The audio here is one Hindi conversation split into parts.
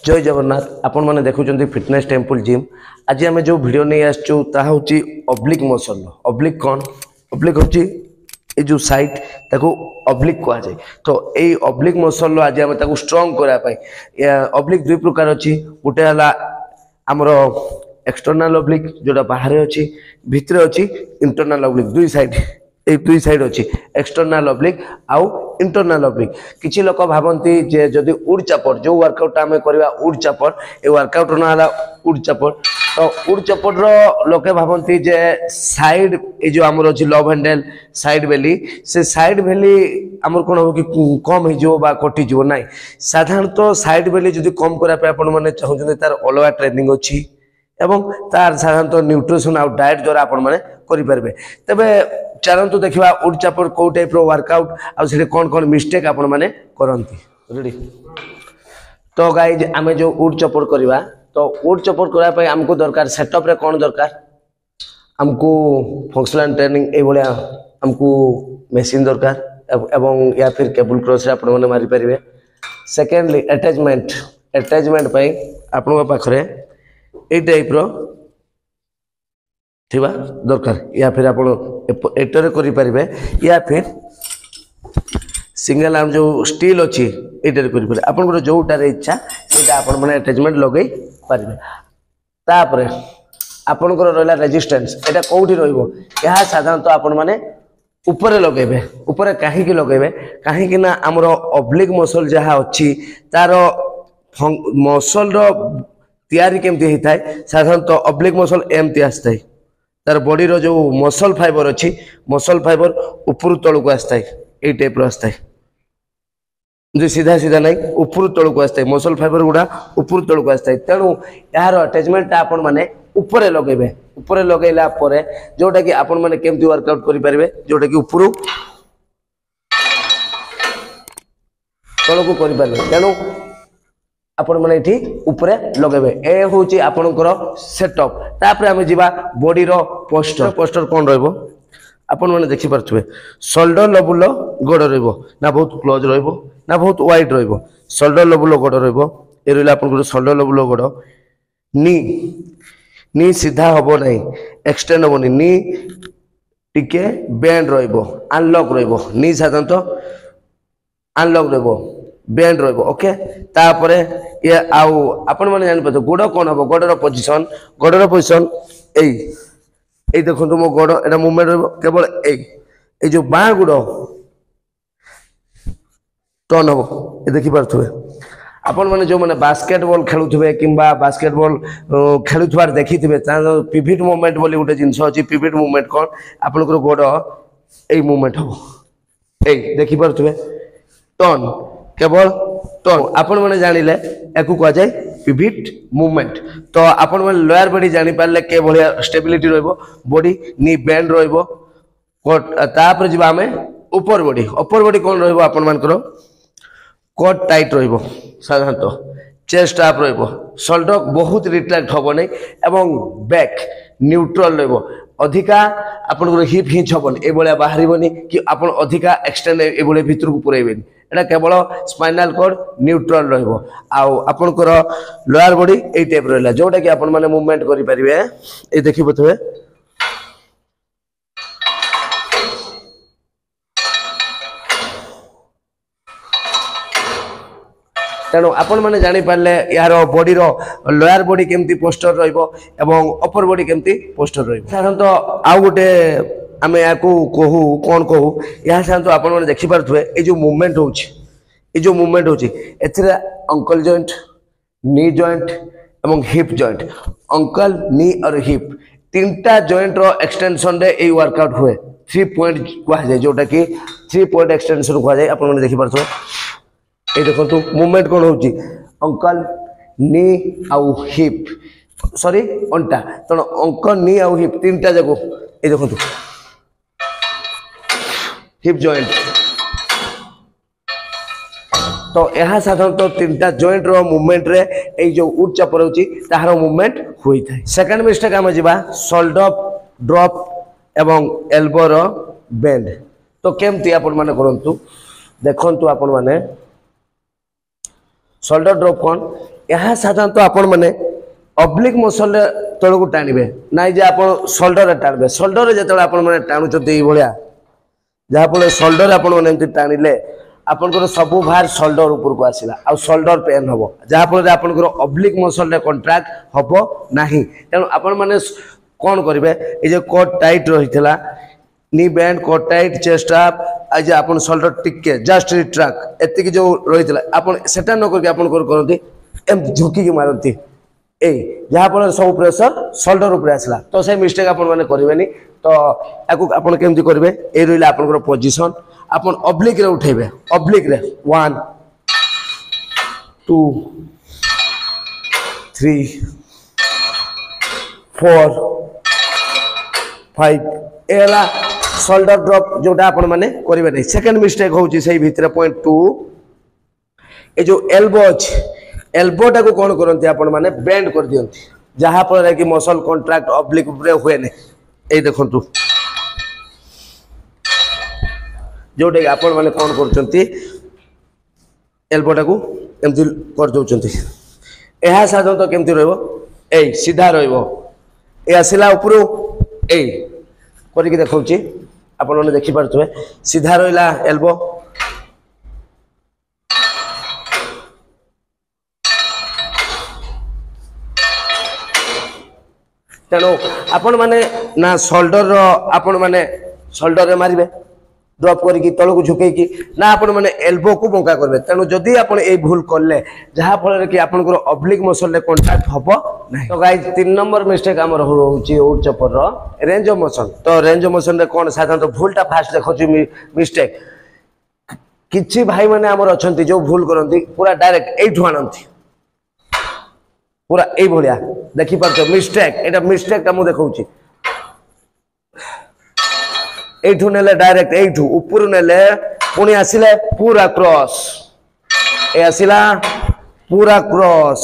जय जगन्नाथ आपण मैंने देखुं फिटनेस टेम्पल जिम। आज आम जो भिड नहीं आसचु ऑब्लिक मसल। ऑब्लिक कौन ऑब्लिक हूँ ये जो साइड ताको ऑब्लिक कह जाए। तो ये ऑब्लिक मसल आज आम स्ट्रंग करने ऑब्लिक दुई प्रकार अच्छी। गोटे है आमर एक्सटर्नाल ऑब्लिक जोटा बाहर अच्छी भितर अच्छी इंटरनाल ऑब्लिक दुई साइड दुई साइड अच्छी एक्सटर्नाल ऑब्लिक आउ इंटरनाल ऑब्लिक। किसी लोक भावती जे जदि उड़ चापड़ जो वर्कआउट आम करवा उड़ चापड़ ये वर्कआउट ना उड़ चापड़। तो उड़ चपड़ लोके भावती जे साइड ये जो आमर अच्छी लव हैंडल साइड बेली से साइड बेली आमर कौन हम कि कम हो कटिज ना। साधारणतः साइड बेली जो कम करने चाहते तार अलग ट्रेनिंग अच्छी एवं तार साधारणतः न्यूट्रिशन आउ डाइट द्वारा आपण मैंने करें। तेबे चलतु देखा उड़ चापड़ कौ टाइप वर्कआउट आउे कौन कौन मिस्टेक आपण मैंने करती। रेडी तो गाइज आम जो उड़ चपड़ करवा तो उड़ चपड़ करने आमको दरकार सेटअप रे कौन दरकार आमको फंक्शनल ट्रेनिंग ये आमको मेसीन दरकार एवं या फिर केबल क्रॉस आप मारी पारे। सेकेंडली अटैचमेंट अटैचमेंट पाई आपण पाखरे ए टाइप रो थिबा दरकार या फिर आपण एटर करि परिबे या फिर सिंगल आर्म जो स्टील अच्छी एटर करि परिबे। आपण जोटार इच्छा सेटा आपण माने अटैचमेंट लगे पारिबे। तापरे आपण रहा रेजिस्टेंस एटा कोठी रहइबो यह साधारणतः आपण माने ऊपर लगेबे। ऊपर काहे लगेबे कहीं ना आमर ऑब्लिक मसल जहाँ अच्छी तार मसल रो तैयारी केमती होता है। साधारणतः ऑब्लिक मसल एमती आसता है तार बॉडी रो जो मसल फाइबर अच्छी मसल फाइबर ऊपर तल को आसता है ये टाइप आसता है जो सीधा सीधा नहीं ऊपर तल को आसता है मसल फाइबर गुड़ा ऊपर तल को आसता है। तेणु यार अटैचमेंट आपण माने ऊपर लगेबे। ऊपर लगेला परे जोटा कि आपण माने केमती वर्कआउट करि परिबे जोटा कि ऊपर तल को करि परिबे। तेणु आपण माने इठी ऊपर लगेबे ए होची आपनकर सेटअप। तापर आमे जिबा बॉडी रो पोस्टर। पोस्टर कोन रहबो आपण माने देखि परथबे शोल्डर लेवल गोड़ रहबो ना बहुत क्लोज रहबो ना बहुत वाइड रहबो। शोल्डर लेवल गोड़ रहबो ए रहला आपनकर शोल्डर लेवल गोड़। नी नी सीधा हबो नहीं एक्सटेंड हबो नी टिके बेंड रहबो अनलॉक रहबो। नी साधारणतः अनलॉक रहबो बेंड रहबो। ओके तापरे ये आउ आपण माने जानि पतो गोड़ कोन हबो गोड़ रो पोजीशन ए देखो मो गोड़ एटा मूवमेंट रहबो केवल ए जो बाँ गोड़ टर्न हबो ए देखि परथुबे। आपण माने जो माने बास्केटबॉल खेलुथबे किंबा बास्केटबॉल खेलुथबार देखिथिबे पिविट मूवमेंट बोली गोटे जिंस अछि। पिविट मूवमेंट कोन आपनकर गोड़ ए मूवमेंट हबो ए देखि परथुबे टर्न केवल टर्न आपण माने जानिले एको कह जाय पिविट मूवमेंट। तो आपण माने लोअर बॉडी जानि पारले के भलिया स्टेबिलिटी रहइबो बॉडी नी बेंड रहइबो। तापर जिबा हमें ऊपर बॉडी कोन रहइबो आपण मानकर कोट टाइट रहइबो। साधारणतः चेस्ट अप रहइबो शोल्डर बहुत रिट्रैक्ट हबो नै एवं बैक न्यूट्रल रहइबो। अधिका आपण हिप हिंच हबन ए भलिया बाहरिबोनी कि आपण अधिका एक्सटेंड ए भलिया भीतर को पुरैबेनी एटा केवल स्पाइनल कॉर्ड न्यूट्रल रहइबो। आउ आपनकर लोअर बॉडी ए टाइप रहला जोटा कि आपण माने मूवमेंट करि परिबे ए देखि बथबे। तेणु आपण मैंने जानी पारे यार बॉडी रो लोअर बॉडी केमती पोस्टर रहिबो एवं अपर बॉडी केमती पोस्टर रहिबो। साधारणतः आउ गोटे आमे याकू कहू कौन कहू या साधारणतः आपण मैंने देखि पारथुबे ए जो मूवमेंट होची एथिरे अंकल जॉइंट नी जॉइंट एवं हिप जॉइंट अंकल नी और हिप तीनटा जॉइंट रो एक्सटेंशन रे ए वर्कआउट हुए 3 पॉइंट कह जाय जोटा कि 3 पॉइंट एक्सटेंशन कह जाय। आपण मैंने देखि पारथुबे ये देखो मूवमेंट कौन होची अंकल नी आउ हिप सॉरी अंटा तो अंकल नी आउ हिप तीनटा जाको ये देखो हिप जॉइंट। तो यह साधारणतः तीनटा जॉइंट रो मूवमेंट रे ए जो उड़ चापर होची ताहार मूवमेंट होई थाय। सेकंड मिस्टेक हम जिबा शोल्डर ड्रॉप एवं एल्बो रो बेंड। तो केमती आपण माने करंतु देखंतु आपण माने शोल्डर ड्रॉप कौन यह साधारणतः आपण मैंने ऑब्लिक मोशन तल को टाणिबे नाइ जे आपण शोल्डर रे टाणबे शोल्डर रे जेतले आपण माने टाणुचते एई भलिया जहा फल शोल्डर आपण माने एमति टाणिले आपनकर सबु भार शोल्डर ऊपर को आसिला आ शोल्डर पेन हबो जहा फल आपनकर ऑब्लिक मोशन रे कॉन्ट्रैक्ट हबो नाही तेनु आपण माने कोन करिवे ए जे कोट टाइट रहितला नी बैंड कोट टाइट चेस्ट अप आज आपण शोल्डर टिके जस्ट रिट्रैक्ट एतिक जो रहितला आपण सेटा न करके आपण करंती एम झुकी के मारंती ए जहा फल सब प्रेशर शोल्डर ऊपर आसला तो से मिस्टेक आपण माने करिवेनी तो याकू आपण केमति करिवे ए रहिला आपनकर पोजीशन आपण ऑब्लिक रे उठेबे ऑब्लिक रे 1 2 3 4 5 एला शोल्डर ड्रॉप जोटा आपण माने करिवे नै सेकंड मिस्टेक होउची सही भितरे पॉइंट 2 ए जो एल्बो अछि एल्बो टाको कोन करंती आपण माने बेंड कर दियंती जहा पर कि मसल कॉन्ट्रैक्ट ऑब्लिक ऊपर होए नै ए देखंतु जोटे आपण माने कोन करचंती एल्बो टाको एमति कर दोचंती एहा साधन तो केमति रहबो ए सीधा रहबो ए आसिला ऊपर ए करके देखौची आपण माने देखि पारथुवे सीधा रहला एल्बो तेणु आपण माने ना शोल्डर आपण माने शोल्डर रे मारिबे ड्रॉप करके तल को झुकेकी ना आपण माने एल्बो को बंका करबे तेणु जदी आपण ए भूल करले जहा फल कि आपण को ऑब्लिक मसल रे कांटेक्ट हबो नै तो गाइस 3 नंबर मिस्टेक हमर होउची ओट चपर रो रेंज ऑफ मोशन तो रेंज ऑफ मोशन रे कोन साधारण तो भूलटा फास्ट देखौची मिस्टेक किछि भाई माने हमर अछंती जो भूल करंती पूरा डायरेक्ट एठु आनंती पूरा ए भलिया देखि पारछो मिस्टेक एटा मिस्टेक का मु देखौची एठु नेले डायरेक्ट एठु ऊपर नेले पुनी आसिले पूरा क्रॉस ए आसिला पूरा क्रॉस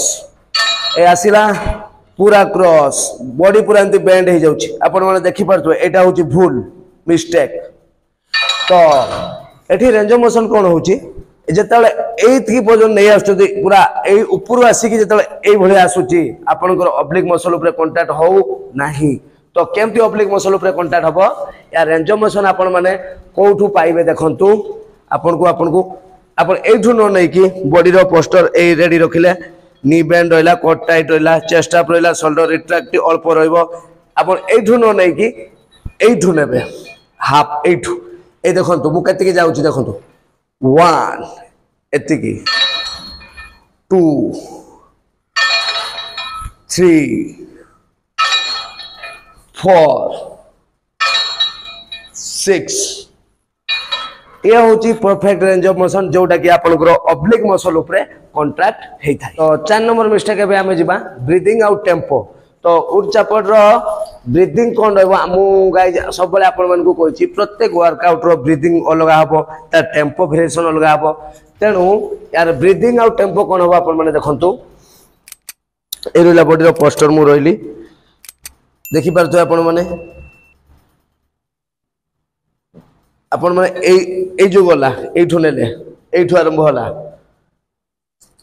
ए आसिला पूरा क्रॉस बॉडी पूरा एंती बेंड हे जाउची आपण माने देखि पारछो एटा होची भूल मिस्टेक तो एठी रेंज ऑफ मोशन कोन होची जेतले एथि पर्यंत नै आछुती पूरा ए ऊपर आसी कि जेतले ए भले आसुची आपनकर ऑब्लिक मसल ऊपर कांटेक्ट हो नाही तो केमति ऑब्लिक मसल ऊपर कांटेक्ट हबो या रेंज ऑफ मोशन आपण माने कोठू पाइबे देखंतु आपन को आपण एठू न नै कि बॉडी रो पोस्टर ए रेडी रखिले नी बेंड रहला कोट टाइट रहला चेस्ट अप रहला शोल्डर रिट्रैक्ट अल्प रहइबो आपण एठू न नै कि एठू नेबे हाफ एठू ए देखंतु मु केति के जाउची देखंतु 1 एतिकी 2 3 4 6 ये होची परफेक्ट रेंज ऑफ मोशन जोटा कि आपनकर ऑब्लिक मसल ऊपर कांटेक्ट हेई थाई तो 4 नंबर मिस्टेक एबे हमें जिबा ब्रीथिंग आउट टेम्पो तो उड चापड़ रो ब्रीथिंग कोन रहबो हमु गाइस सब बेले आपन मन को कहछि प्रत्येक वर्कआउट रो ब्रीथिंग अलगा हबो ता टेम्पो वेरिएशन अलगा हबो तेनु यार ब्रीथिंग आउट टेम्पो कोन हबो आपन माने देखंतु ए रहला बॉडी रो पोस्टर मु रहली देखि पारथु आपन माने ए जो गला एठु नेले एठु आरंभ होला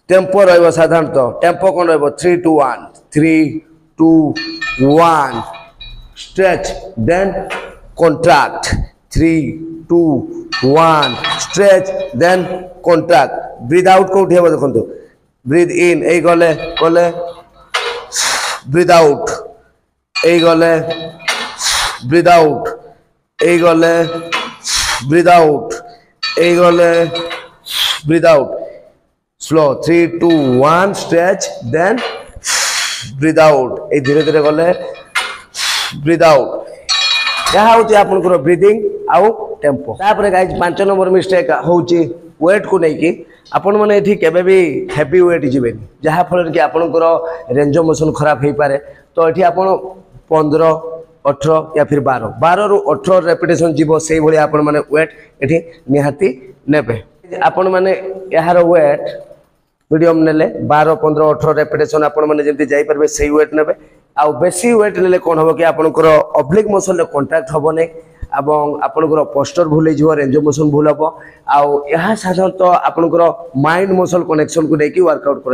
टेम्पो रहबो साधारणतः टेम्पो कोन रहबो 3 2 1 3 2 1 stretch then contract 3 2 1 stretch then contract breathe out को उठेबो देखंतु breathe in ए गले breathe out ए गले breathe out ए गले breathe out ए गले breathe out slow 3 2 1 stretch then breathe out ए धीरे धीरे गले breathe out यह होची आपनकर ब्रीथिंग आउ टेम्पो तापर गाइस 5 नंबर मिस्टेक होची वेट को नै कि आपण माने एठी केबे भी हेवी वेट जिबेनी जहा फल कि आपनकर रेंज ऑफ मोशन खराब हे पारे तो एठी आपण 15 18 या फिर 12 रु 18 रेपिटेशन जीवो सेही भली आपण माने वेट एठी निहाती नेबे आपण माने यार वेट मीडियम नेले 12 15 18 रेपिटेशन आपण माने जेंति जाई परबे सेही वेट नेबे आ बेसी वेट नेले कोन होबो कि आपनकर ऑब्लिक मसल कांटेक्ट होबो नै एवं आपनकर पोस्टर भूल जीव रेंज ऑफ मोशन भूल हम आउ साधारणतः आपनकर माइंड मसल कनेक्शन को लेकिन वर्कआउट कर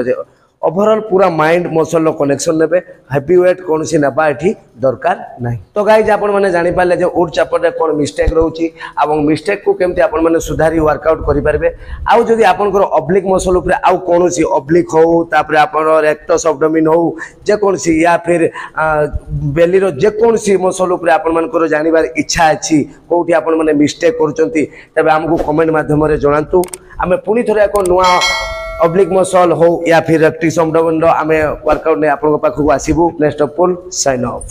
ओवरऑल पूरा माइंड मसल कनेक्शन नेबे हेवी वेट कौन सी नेबा एठी दरकार नहीं। तो गाइज आपण माने जानि पाले जे ओट चापर रे कोन मिस्टेक रहउची एवं मिस्टेक को केमते आपण माने सुधारी वर्कआउट करि परबे। आउ जदि आपण को ऑब्लिक मसल ऊपर आउ कौन सी ऑब्लिक हो तापर आपण रेक्टस एब्डोमेन हो जे कौन सी या फिर बेली रो जे कौन सी मसल ऊपर आपण मान को जानिबार इच्छा अछि कोठी आपण माने मिस्टेक करचंती तबे हमकु कमेंट माध्यम रे जणांतु। आमे पुनी थरे एको नुवा ऑब्लिक मसल हो या फिर रेक्टस एब्डोमेन रो आमे वर्कआउट ने आपण पाखु आसीबु। Next off full sign of.